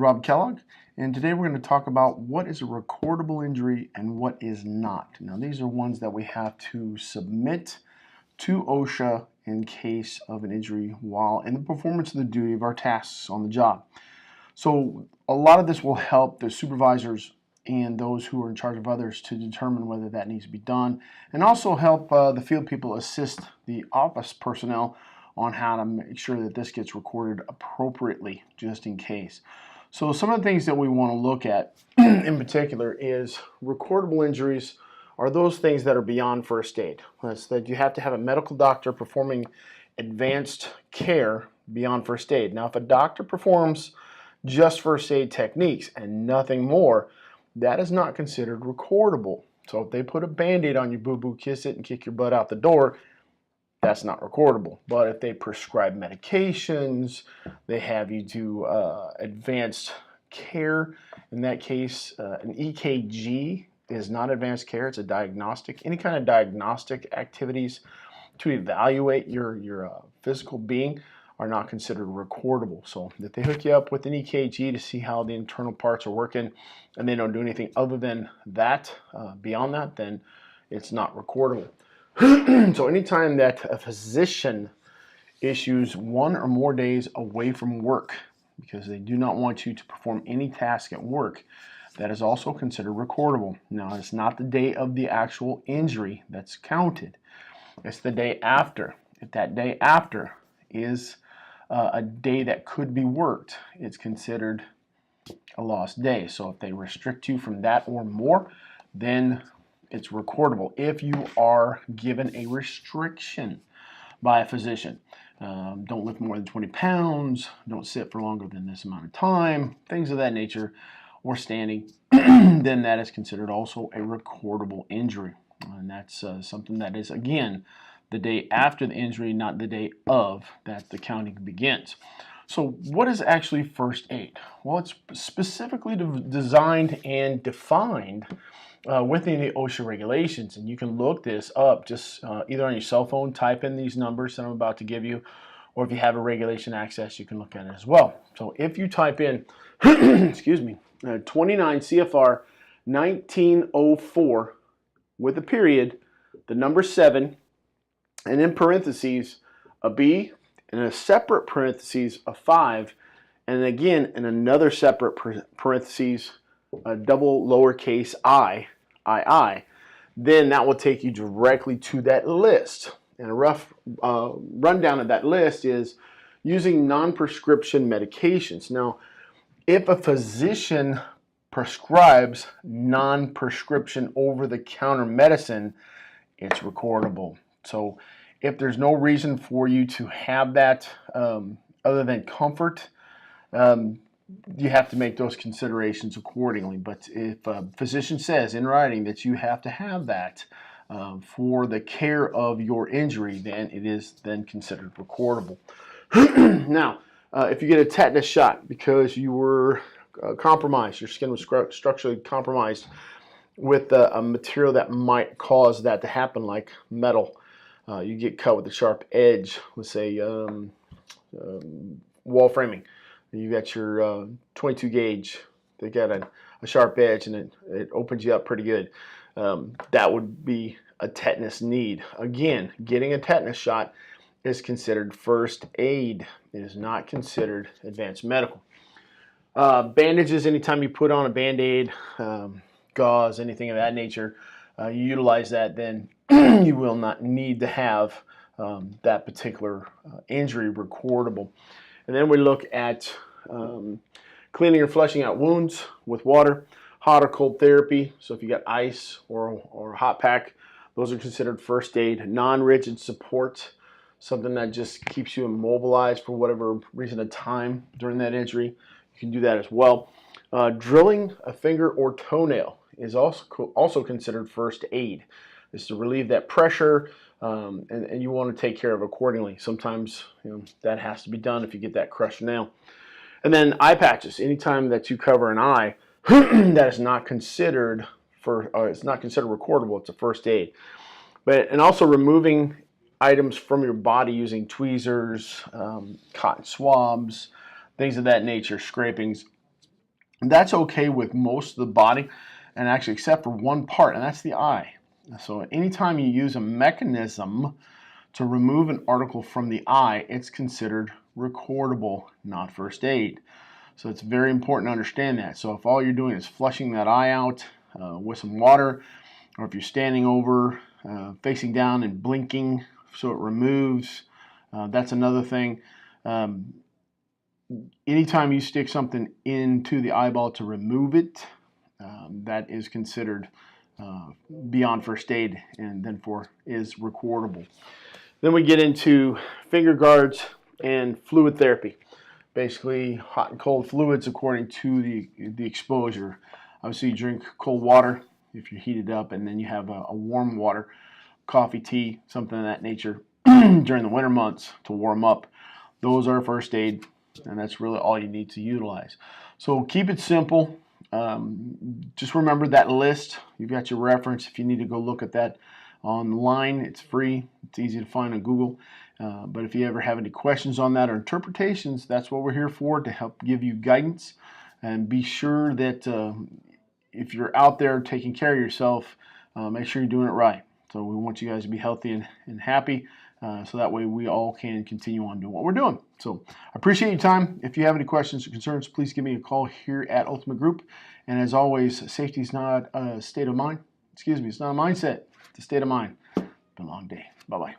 Rob Kellogg, and today we're going to talk about what is a recordable injury and what is not. Now, these are ones that we have to submit to OSHA in case of an injury while in the performance of the duty of our tasks on the job. So a lot of this will help the supervisors and those who are in charge of others to determine whether that needs to be done, and also help the field people assist the office personnel on how to make sure that this gets recorded appropriately, just in case. So some of the things that we want to look at in particular is recordable injuries are those things that are beyond first aid. That's that you have to have a medical doctor performing advanced care beyond first aid. Now, if a doctor performs just first aid techniques and nothing more, that is not considered recordable. So if they put a band-aid on you, boo-boo, kiss it, and kick your butt out the door, that's not recordable. But if they prescribe medications, they have you do advanced care. In that case, an EKG is not advanced care, it's a diagnostic. Any kind of diagnostic activities to evaluate your physical being are not considered recordable. So if they hook you up with an EKG to see how the internal parts are working and they don't do anything other than that, beyond that, then it's not recordable. So anytime that a physician issues 1 or more days away from work because they do not want you to perform any task at work, that is also considered recordable. Now, it's not the day of the actual injury that's counted. It's the day after. If that day after is a day that could be worked, it's considered a lost day. So if they restrict you from that or more, then it's recordable. If you are given a restriction by a physician, don't lift more than 20 pounds, don't sit for longer than this amount of time, things of that nature, or standing, then that is considered also a recordable injury. And that's something that is, again, the day after the injury, not the day of, that the counting begins. So what is actually first aid? Well, it's specifically designed and defined within the OSHA regulations, and you can look this up just either on your cell phone, type in these numbers that I'm about to give you, or if you have a regulation access, you can look at it as well. So if you type in, excuse me, 29 CFR 1904 with a period, the number 7, and in parentheses a B, and a separate parentheses a 5, and again in another separate parentheses a double lowercase I, then that will take you directly to that list. And a rough rundown of that list is using non-prescription medications. Now, if a physician prescribes non-prescription over-the-counter medicine, it's recordable. So if there's no reason for you to have that other than comfort, you have to make those considerations accordingly. But if a physician says in writing that you have to have that for the care of your injury, then it is then considered recordable. Now, if you get a tetanus shot because you were compromised, your skin was structurally compromised with a material that might cause that to happen, like metal, you get cut with a sharp edge, let's say wall framing. You got your 22 gauge, they got a sharp edge and it opens you up pretty good. That would be a tetanus need. Again, getting a tetanus shot is considered first aid. It is not considered advanced medical. Bandages, anytime you put on a band-aid, gauze, anything of that nature, you utilize that, then you will not need to have that particular injury recordable. And then we look at cleaning or flushing out wounds with water, hot or cold therapy. So if you got ice or a hot pack, those are considered first aid. Non-rigid support, something that just keeps you immobilized for whatever reason of time during that injury. You can do that as well. Drilling a finger or toenail is also considered first aid. It's to relieve that pressure, and you want to take care of it accordingly. Sometimes that has to be done if you get that crushed nail. And then eye patches. Anytime that you cover an eye, that is not considered it's not considered recordable. It's a first aid. And also removing items from your body using tweezers, cotton swabs, things of that nature, scrapings, That's okay with most of the body, and actually except for one part, and that's the eye. So anytime you use a mechanism to remove an article from the eye, it's considered recordable, not first aid. So it's very important to understand that. So if all you're doing is flushing that eye out with some water, or if you're standing over, facing down and blinking so it removes, that's another thing. Anytime you stick something into the eyeball to remove it, that is considered beyond first aid, and then is recordable. Then we get into finger guards and fluid therapy. Basically, hot and cold fluids according to the exposure. Obviously, you drink cold water if you're heated up, and then you have a warm water, coffee, tea, something of that nature during the winter months to warm up. Those are first aid, and that's really all you need to utilize. So keep it simple. Just remember that list. You've got your reference if you need to go look at that online. It's free. It's easy to find on Google. But if you ever have any questions on that or interpretations, that's what we're here for, to help give you guidance. And be sure that if you're out there taking care of yourself, make sure you're doing it right. So we want you guys to be healthy and happy, so that way we all can continue on doing what we're doing. So I appreciate your time. If you have any questions or concerns, please give me a call here at Ultimate Group. And as always, safety is not a state of mind. Excuse me, it's not a mindset. It's a state of mind. It's been a long day. Bye-bye.